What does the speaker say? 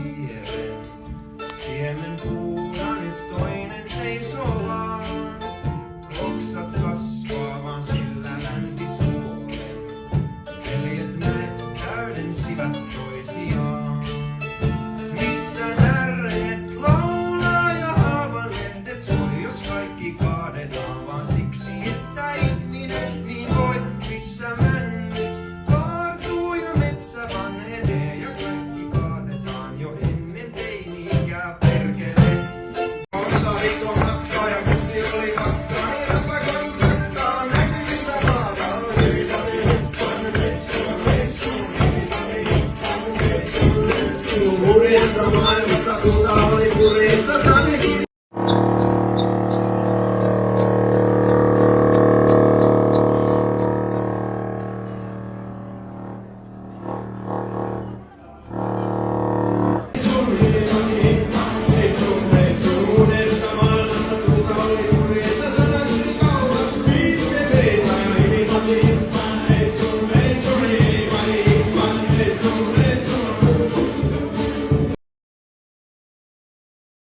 sieben. Siemenpuuna nyt toinen seisoo vaan. Oksat kasvaa vaan sillä läntis vuoden. Veljet näet täydensivät toisiaan. Missä närhet laulaa ja haavanlehdet soi, jos kaikki kaadetaan vaan siksi, että ihminen niin voi. Missä männyt kaartuu ja metsä vanhenee ja kaikki kaadetaan jo ennen teini-ikää perkele. Monta viikon matkaa ja bussi oli matkaa, niin rapakon takkaa näkyvissä maata. Yritäni hukkaan messuun, messuun, yritäni hukkaan messuun. Kurjassa maailmassa.